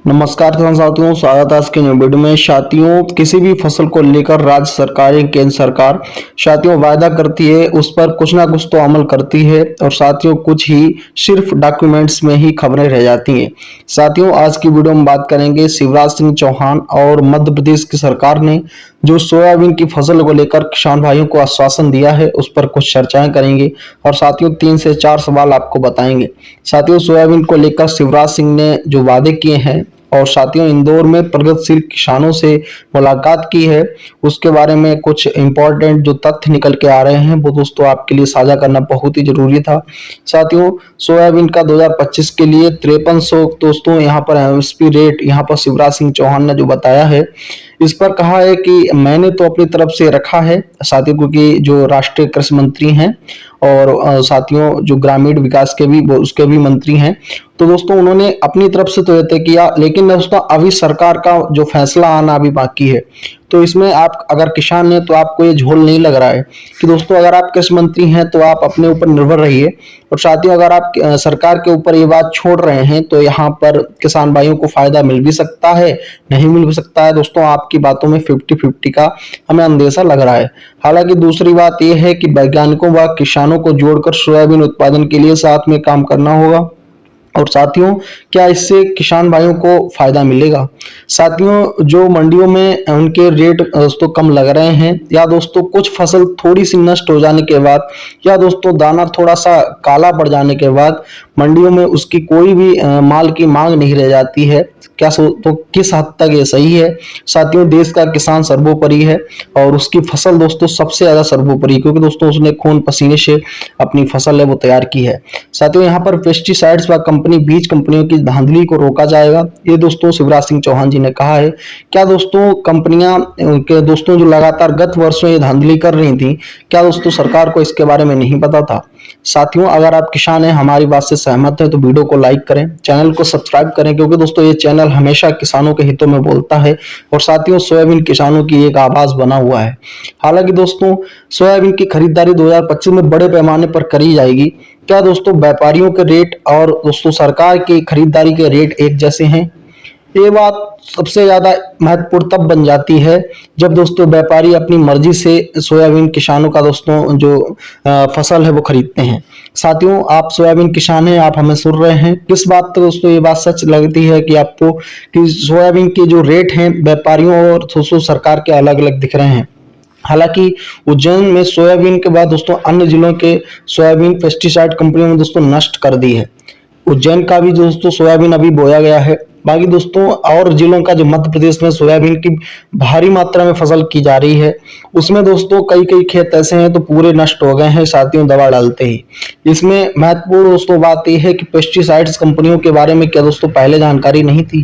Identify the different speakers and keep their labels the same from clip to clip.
Speaker 1: नमस्कार किसान साथियों, स्वागत है आज के न्यू वीडियो में। साथियों, किसी भी फसल को लेकर राज्य सरकार या केंद्र सरकार साथियों वायदा करती है, उस पर कुछ ना कुछ तो अमल करती है और साथियों कुछ ही सिर्फ डॉक्यूमेंट्स में ही खबरें रह जाती हैं। साथियों, आज की वीडियो में बात करेंगे शिवराज सिंह चौहान और मध्य प्रदेश की सरकार ने जो सोयाबीन की फसल को लेकर किसान भाइयों को आश्वासन दिया है, उस पर कुछ चर्चाएं करेंगे और साथियों 3 से 4 सवाल आपको बताएंगे। साथियों, सोयाबीन को लेकर शिवराज सिंह ने जो वादे किए हैं और साथियों इंदौर में प्रगतिशील किसानों से मुलाकात की है, उसके बारे में कुछ इंपॉर्टेंट जो तथ्य निकल के आ रहे हैं वो दोस्तों आपके लिए साझा करना बहुत ही जरूरी था। साथियों, सोयाबीन का 2025 के लिए 5300 दोस्तों यहाँ पर एमएसपी रेट यहाँ पर शिवराज सिंह चौहान ने जो बताया है, इस पर कहा है कि मैंने तो अपनी तरफ से रखा है साथियों, क्योंकि जो राष्ट्रीय कृषि मंत्री हैं और साथियों जो ग्रामीण विकास के भी उसके भी मंत्री हैं, तो दोस्तों उन्होंने अपनी तरफ से तो ये तय किया, लेकिन दोस्तों अभी सरकार का जो फैसला आना अभी बाकी है। तो इसमें आप अगर किसान हैं तो आपको ये झोल नहीं लग रहा है कि दोस्तों अगर आप कृषि मंत्री हैं तो आप अपने ऊपर निर्भर रहिए, और साथियों अगर आप सरकार के ऊपर ये बात छोड़ रहे हैं तो यहाँ पर किसान भाइयों को फायदा मिल भी सकता है, नहीं मिल भी सकता है। दोस्तों आपकी बातों में 50-50 का हमें अंदेशा लग रहा है। हालांकि दूसरी बात यह है कि वैज्ञानिकों व किसानों को जोड़कर सोयाबीन उत्पादन के लिए साथ में काम करना होगा। और साथियों, क्या इससे किसान भाइयों को फायदा मिलेगा? साथियों, जो मंडियों में उनके रेट दोस्तों कम लग रहे हैं, या दोस्तों कुछ फसल थोड़ी सी नष्ट हो जाने के बाद, या दोस्तों दाना थोड़ा सा काला पड़ जाने के बाद मंडियों में उसकी कोई भी माल की मांग नहीं रह जाती है, क्या तो किस हद तक ये सही है? साथियों, देश का किसान सर्वोपरि है और उसकी फसल दोस्तों सबसे ज्यादा सर्वोपरि, क्योंकि दोस्तों उसने खून पसीने से अपनी फसल है वो तैयार की है। साथियों, यहाँ पर पेस्टिसाइड्स व कंपनी बीज कंपनियों की धांधली को रोका जाएगा, ये दोस्तों शिवराज सिंह चौहान जी ने कहा है। क्या दोस्तों कंपनियां के दोस्तों जो लगातार गत वर्षों ये धांधली कर रही थी, क्या दोस्तों सरकार को इसके बारे में नहीं पता था? साथियों, अगर आप किसान हैं, हमारी बात से सहमत हैं, तो वीडियो को लाइक करें, चैनल को सब्सक्राइब करें, क्योंकि दोस्तों ये चैनल हमेशा किसानों के हितों में बोलता है और साथियों सोयाबीन किसानों की एक आवाज बना हुआ है। हालांकि दोस्तों सोयाबीन की खरीदारी 2025 में बड़े पैमाने पर करी जाएगी। क्या दोस्तों व्यापारियों के रेट और दोस्तों सरकार की खरीदारी के रेट एक जैसे हैं? ये बात सबसे ज्यादा महत्वपूर्ण तब बन जाती है जब दोस्तों व्यापारी अपनी मर्जी से सोयाबीन किसानों का दोस्तों जो फसल है वो खरीदते हैं। साथियों, आप सोयाबीन किसान हैं, आप हमें सुन रहे हैं, किस बात तो दोस्तों ये बात सच लगती है कि आपको कि सोयाबीन के जो रेट हैं व्यापारियों और दोस्तों सरकार के अलग अलग दिख रहे हैं। हालांकि उज्जैन में सोयाबीन के बाद दोस्तों अन्य जिलों के सोयाबीन पेस्टिसाइड कंपनियों में दोस्तों नष्ट कर दी है। उज्जैन का भी दोस्तों सोयाबीन अभी बोया गया है। बाकी दोस्तों और जिलों का जो मध्य प्रदेश में सोयाबीन की भारी मात्रा में फसल की जा रही है, उसमें दोस्तों कई कई खेत ऐसे हैं तो पूरे नष्ट हो गए हैं साथियों दवा डालते ही। इसमें महत्वपूर्ण दोस्तों बात यह है कि पेस्टिसाइड्स कंपनियों के बारे में क्या दोस्तों पहले जानकारी नहीं थी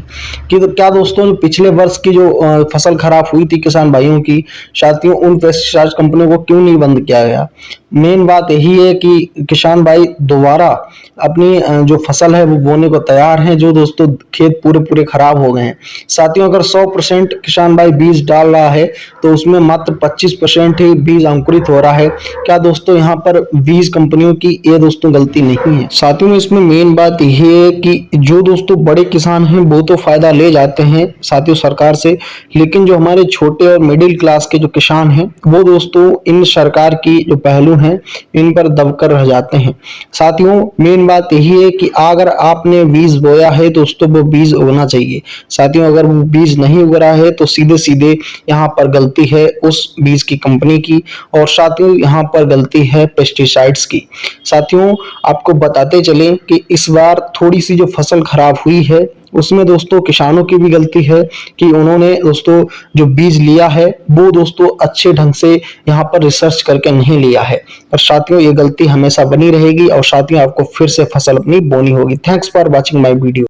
Speaker 1: कि तो क्या दोस्तों जो पिछले वर्ष की जो फसल खराब हुई थी किसान भाइयों की, साथियों उन पेस्टिसाइड्स कंपनियों को क्यों नहीं बंद किया गया? मेन बात यही है कि किसान भाई दोबारा अपनी जो फसल है वो बोने को तैयार हैं, जो दोस्तों खेत पूरे पूरे खराब हो गए हैं। साथियों, अगर 100% किसान भाई बीज डाल रहा है तो उसमें मात्र 25% ही बीज अंकुरित हो रहा है। क्या दोस्तों यहाँ पर बीज कंपनियों की ये दोस्तों गलती नहीं है? साथियों, इसमें मेन बात यह है कि जो दोस्तों बड़े किसान हैं वो तो फायदा ले जाते हैं साथियों सरकार से, लेकिन जो हमारे छोटे और मिडिल क्लास के जो किसान हैं वो दोस्तों इन सरकार की जो पहलू हैं इन पर दबकर रह जाते हैं। साथियों, मेन बात यही है कि अगर आपने बीज बोया है दोस्तों वो बीज उगना चाहिए। साथियों, अगर वो बीज नहीं उग रहा है तो सीधे सीधे यहाँ पर गलती है उस बीज की कंपनी की, और साथियों यहाँ पर गलती है पेस्टिसाइड्स की। साथियों, आपको बताते चले कि इस बार थोड़ी सी जो फसल खराब हुई है उसमें दोस्तों किसानों की भी गलती है कि उन्होंने दोस्तों जो बीज लिया है वो दोस्तों अच्छे ढंग से यहाँ पर रिसर्च करके नहीं लिया है, और साथियों ये गलती हमेशा बनी रहेगी और साथियों आपको फिर से फसल अपनी बोनी होगी। Thanks for watching my video.